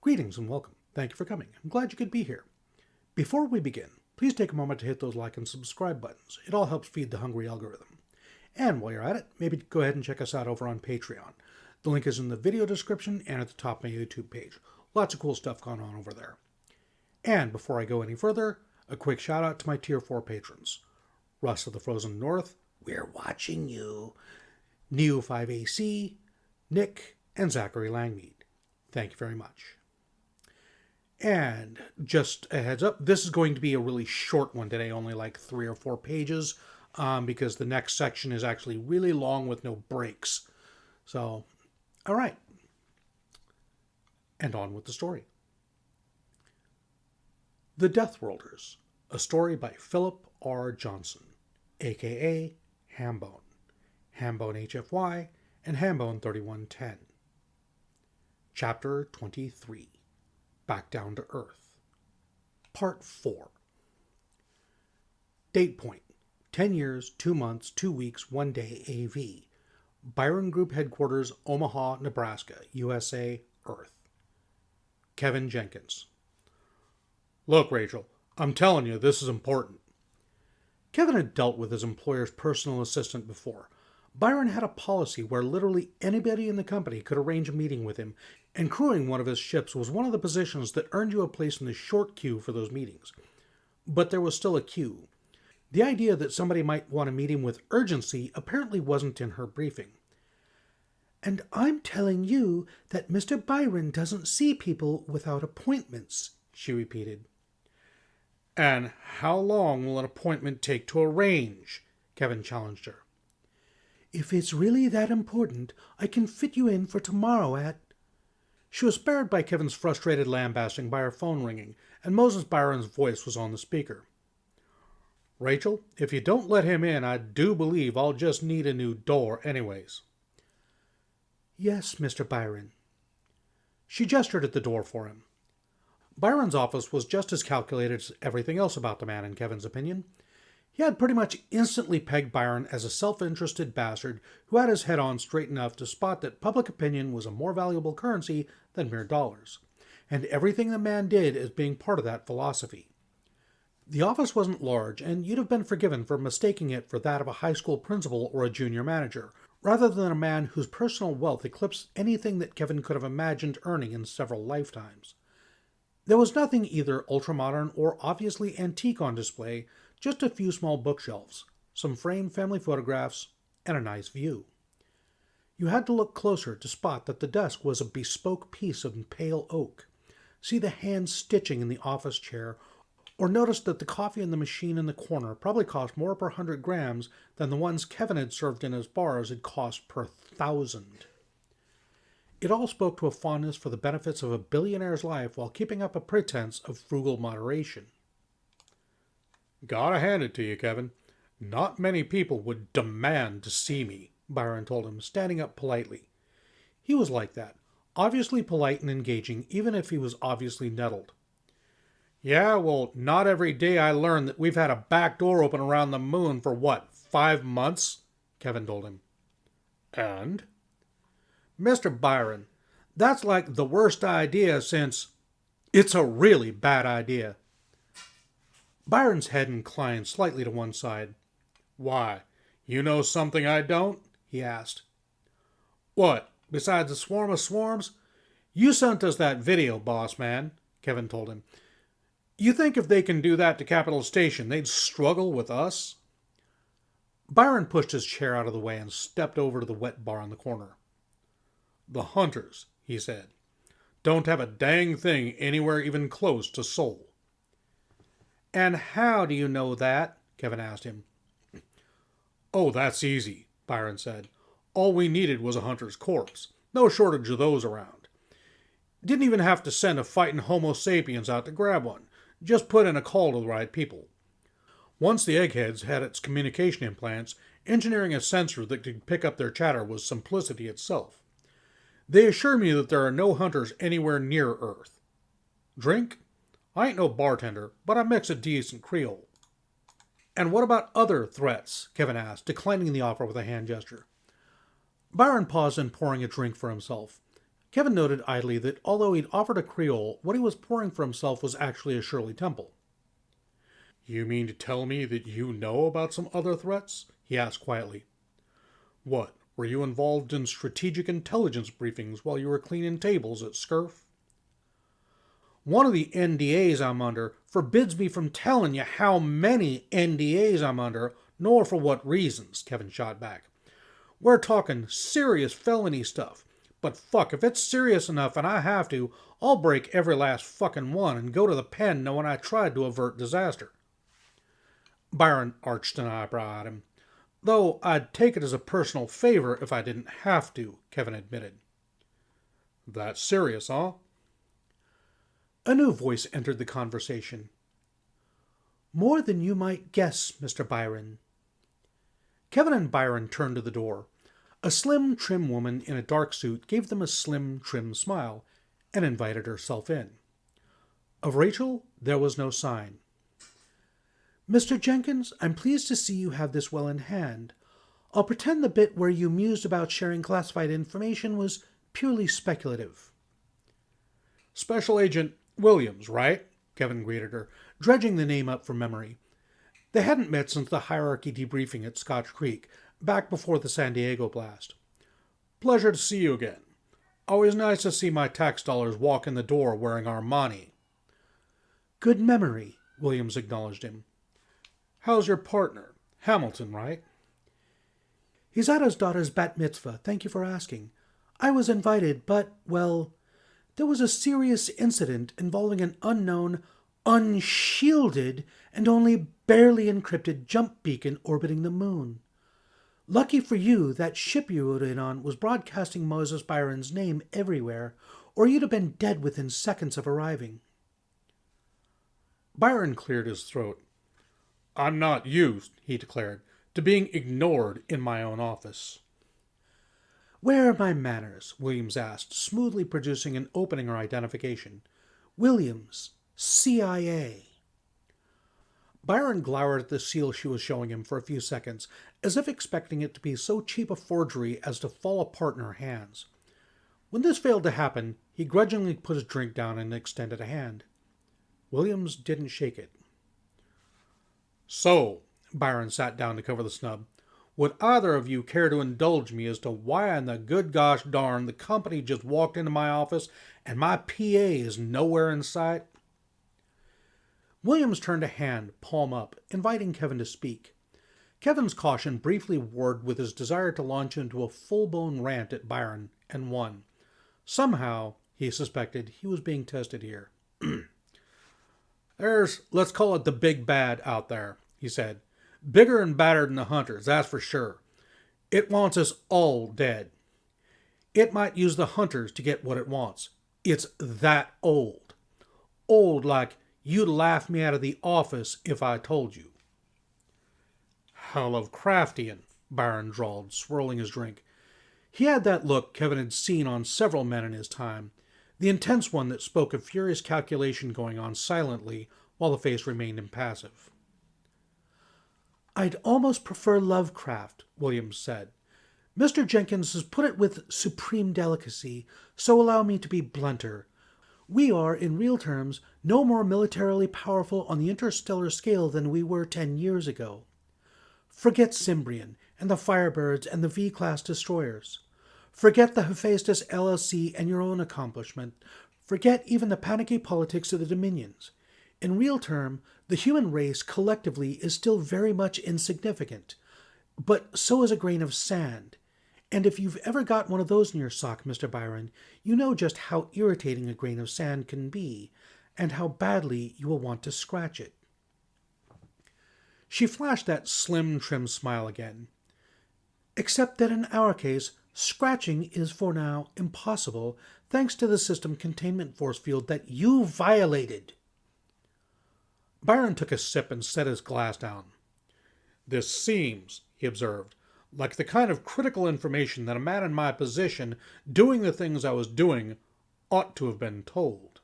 Greetings and welcome. Thank you for coming. I'm glad you could be here. Before we begin, please take a moment to hit those like and subscribe buttons. It all helps feed the hungry algorithm. And while you're at it, maybe go ahead and check us out over on Patreon. The link is in the video description and at the top of my YouTube page. Lots of cool stuff going on over there. And before I go any further, a quick shout out to my Tier 4 patrons. Russ of the Frozen North, we're watching you. Neo5AC, Nick, and Zachary Langmead. Thank you very much. And just a heads up, this is going to be a really short one today, only like 3 or 4 pages, because the next section is actually really long with no breaks. So, all right. And on with the story. The Deathworlders, a story by Philip R. Johnson, a.k.a. Hambone, Hambone HFY, and Hambone 3110. Chapter 23. Back Down to Earth. Part 4. Date point. 10 years, 2 months, 2 weeks, 1 day, AV. Byron Group Headquarters, Omaha, Nebraska, USA, Earth. Kevin Jenkins. Look, Rachel, I'm telling you, this is important. Kevin had dealt with his employer's personal assistant before. Byron had a policy where literally anybody in the company could arrange a meeting with him, and crewing one of his ships was one of the positions that earned you a place in the short queue for those meetings. But there was still a queue. The idea that somebody might want to meet him with urgency apparently wasn't in her briefing. And I'm telling you that Mr. Byron doesn't see people without appointments, she repeated. And how long will an appointment take to arrange? Kevin challenged her. If it's really that important, I can fit you in for tomorrow at... She was spared by Kevin's frustrated lambasting by her phone ringing, and Moses Byron's voice was on the speaker. Rachel, if you don't let him in, I do believe I'll just need a new door anyways. Yes, Mr. Byron. She gestured at the door for him. Byron's office was just as calculated as everything else about the man, in Kevin's opinion. He had pretty much instantly pegged Byron as a self-interested bastard who had his head on straight enough to spot that public opinion was a more valuable currency than mere dollars, and everything the man did as being part of that philosophy. The office wasn't large, and you'd have been forgiven for mistaking it for that of a high school principal or a junior manager, rather than a man whose personal wealth eclipsed anything that Kevin could have imagined earning in several lifetimes. There was nothing either ultramodern or obviously antique on display, just a few small bookshelves, some framed family photographs, and a nice view. You had to look closer to spot that the desk was a bespoke piece of pale oak, see the hand stitching in the office chair, or notice that the coffee in the machine in the corner probably cost more per 100 grams than the ones Kevin had served in his bars had cost per 1,000. It all spoke to a fondness for the benefits of a billionaire's life while keeping up a pretense of frugal moderation. Gotta hand it to you, Kevin. Not many people would demand to see me, Byron told him, standing up politely. He was like that, obviously polite and engaging, even if he was obviously nettled. Yeah, well, not every day I learn that we've had a back door open around the moon for, 5 months? Kevin told him. And? Mr. Byron, that's like the worst idea since... It's a really bad idea. Byron's head inclined slightly to one side. Why, you know something I don't? He asked. What, besides a swarm of swarms? You sent us that video, boss man, Kevin told him. You think if they can do that to Capital Station, they'd struggle with us? Byron pushed his chair out of the way and stepped over to the wet bar in the corner. The hunters, he said, don't have a dang thing anywhere even close to Sol. And how do you know that? Kevin asked him. Oh, that's easy, Byron said. All we needed was a hunter's corpse. No shortage of those around. Didn't even have to send a fighting Homo sapiens out to grab one. Just put in a call to the right people. Once the eggheads had its communication implants, engineering a sensor that could pick up their chatter was simplicity itself. They assure me that there are no hunters anywhere near Earth. Drink? I ain't no bartender, but I mix a decent Creole. And what about other threats? Kevin asked, declining the offer with a hand gesture. Byron paused in pouring a drink for himself. Kevin noted idly that although he'd offered a Creole, what he was pouring for himself was actually a Shirley Temple. "You mean to tell me that you know about some other threats?" he asked quietly. "What, were you involved in strategic intelligence briefings while you were cleaning tables at Scurf?" "One of the NDAs I'm under forbids me from telling you how many NDAs I'm under, nor for what reasons," Kevin shot back. "We're talking serious felony stuff. But fuck, if it's serious enough and I have to, I'll break every last fucking one and go to the pen knowing I tried to avert disaster." Byron arched an eyebrow at him. "Though I'd take it as a personal favor if I didn't have to," Kevin admitted. "That's serious, huh?" A new voice entered the conversation. "More than you might guess, Mr. Byron." Kevin and Byron turned to the door. A slim, trim woman in a dark suit gave them a slim, trim smile and invited herself in. Of Rachel, there was no sign. "Mr. Jenkins, I'm pleased to see you have this well in hand. I'll pretend the bit where you mused about sharing classified information was purely speculative." "Special Agent Williams, right?" Kevin greeted her, dredging the name up from memory. They hadn't met since the hierarchy debriefing at Scotch Creek, back before the San Diego blast. "Pleasure to see you again. Always nice to see my tax dollars walk in the door wearing Armani." "Good memory," Williams acknowledged him. "How's your partner? Hamilton, right?" "He's at his daughter's bat mitzvah, thank you for asking. I was invited, but, well, there was a serious incident involving an unknown, unshielded, and only barely encrypted jump beacon orbiting the moon. Lucky for you, that ship you rode in on was broadcasting Moses Byron's name everywhere, or you'd have been dead within seconds of arriving." Byron cleared his throat. "I'm not used," he declared, "to being ignored in my own office." "Where are my manners?" Williams asked, smoothly producing and opening her identification. "Williams, CIA." Byron glowered at the seal she was showing him for a few seconds, as if expecting it to be so cheap a forgery as to fall apart in her hands. When this failed to happen, he grudgingly put his drink down and extended a hand. Williams didn't shake it. "So," Byron sat down to cover the snub, "would either of you care to indulge me as to why in the good gosh darn the company just walked into my office and my PA is nowhere in sight?" Williams turned a hand, palm up, inviting Kevin to speak. Kevin's caution briefly warred with his desire to launch into a full-blown rant at Byron, and won. Somehow, he suspected, he was being tested here. "There's, let's call it the big bad out there," he said. "Bigger and badder than the hunters, that's for sure. It wants us all dead. It might use the hunters to get what it wants. It's that old. Old like you'd laugh me out of the office if I told you." "How Lovecraftian," Byron drawled, swirling his drink. He had that look Kevin had seen on several men in his time, the intense one that spoke of furious calculation going on silently while the face remained impassive. "I'd almost prefer Lovecraft," Williams said. "Mr. Jenkins has put it with supreme delicacy, so allow me to be blunter. We are, in real terms, no more militarily powerful on the interstellar scale than we were 10 years ago. Forget Cimbrian and the Firebirds and the V-class destroyers. Forget the Hephaestus LLC and your own accomplishment. Forget even the panicky politics of the Dominions. In real term, the human race collectively is still very much insignificant. But so is a grain of sand. And if you've ever got one of those in your sock, Mr. Byron, you know just how irritating a grain of sand can be, and how badly you will want to scratch it." She flashed that slim, trim smile again. "Except that in our case, scratching is for now impossible, thanks to the system containment force field that you violated." Byron took a sip and set his glass down. "This seems," he observed, "like the kind of critical information that a man in my position, doing the things I was doing, ought to have been told."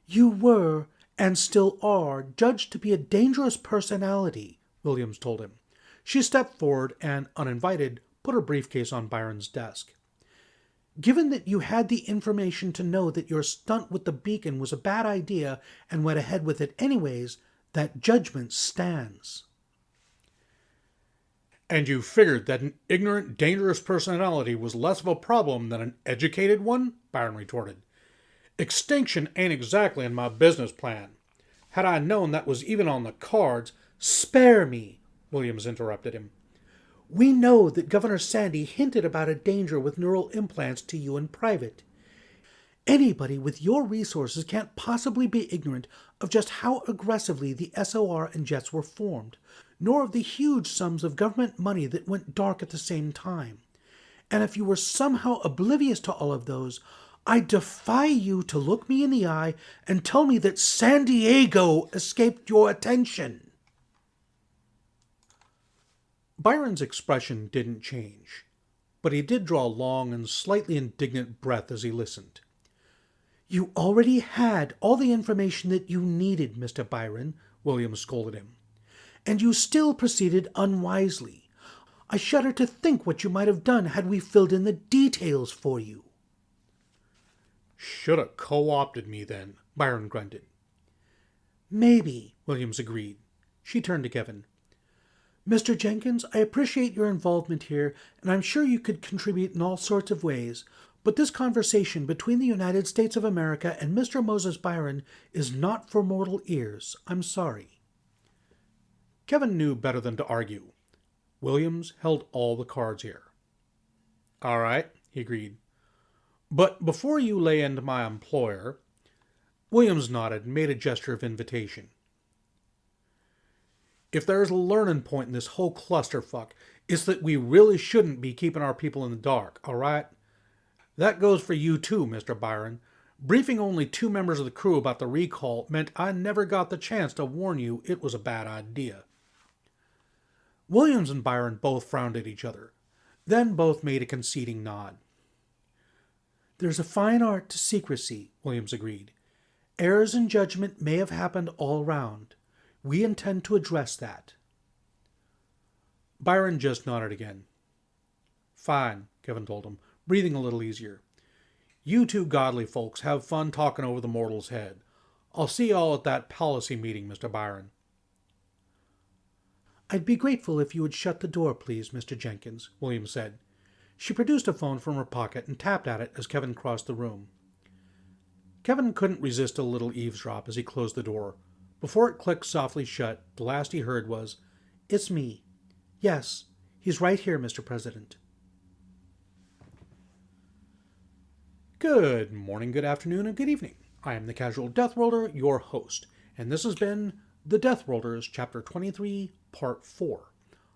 "You were, and still are, judged to be a dangerous personality," Williams told him. She stepped forward and, uninvited, put her briefcase on Byron's desk. Given that you had the information to know that your stunt with the beacon was a bad idea and went ahead with it anyways, that judgment stands. And you figured that an ignorant, dangerous personality was less of a problem than an educated one? Byron retorted. Extinction ain't exactly in my business plan. Had I known that was even on the cards... Spare me, Williams interrupted him. We know that Governor Sandy hinted about a danger with neural implants to you in private. Anybody with your resources can't possibly be ignorant of just how aggressively the SOR and Jets were formed, nor of the huge sums of government money that went dark at the same time. And if you were somehow oblivious to all of those, I defy you to look me in the eye and tell me that San Diego escaped your attention. Byron's expression didn't change, but he did draw a long and slightly indignant breath as he listened. You already had all the information that you needed, Mr. Byron, Williams scolded him. And you still proceeded unwisely. I shudder to think what you might have done had we filled in the details for you. Should have co-opted me then, Byron grunted. Maybe, Williams agreed. She turned to Kevin. Mr. Jenkins, I appreciate your involvement here, and I'm sure you could contribute in all sorts of ways, but this conversation between the United States of America and Mr. Moses Byron is not for mortal ears. I'm sorry. Kevin knew better than to argue. Williams held all the cards here. All right, he agreed. But before you lay into my employer... Williams nodded and made a gesture of invitation. If there's a learning point in this whole clusterfuck, it's that we really shouldn't be keeping our people in the dark, all right? That goes for you too, Mr. Byron. Briefing only 2 members of the crew about the recall meant I never got the chance to warn you it was a bad idea. Williams and Byron both frowned at each other. Then both made a conceding nod. There's a fine art to secrecy, Williams agreed. Errors in judgment may have happened all round. We intend to address that. Byron just nodded again. Fine, Kevin told him, breathing a little easier. You 2 godly folks have fun talking over the mortal's head. I'll see you all at that policy meeting, Mr. Byron. I'd be grateful if you would shut the door, please, Mr. Jenkins, Williams said. She produced a phone from her pocket and tapped at it as Kevin crossed the room. Kevin couldn't resist a little eavesdrop as he closed the door. Before it clicked softly shut, the last he heard was, "It's me. Yes, he's right here, Mr. President." Good morning, good afternoon, and good evening. I am the Casual Deathworlder, your host, and this has been The Deathworlders, Chapter 23, Part 4.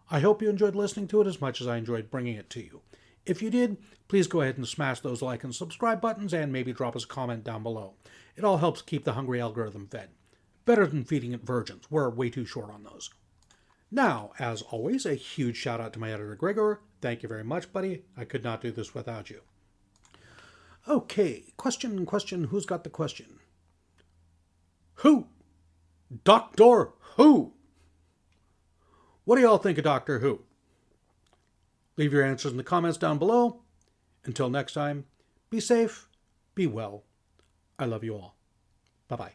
I hope you enjoyed listening to it as much as I enjoyed bringing it to you. If you did, please go ahead and smash those like and subscribe buttons and maybe drop us a comment down below. It all helps keep the hungry algorithm fed. Better than feeding it virgins. We're way too short on those. Now, as always, a huge shout out to my editor, Graygor. Thank you very much, buddy. I could not do this without you. Okay, question. Who's got the question? Who? Doctor Who? What do y'all think of Doctor Who? Leave your answers in the comments down below. Until next time, be safe, be well. I love you all. Bye-bye.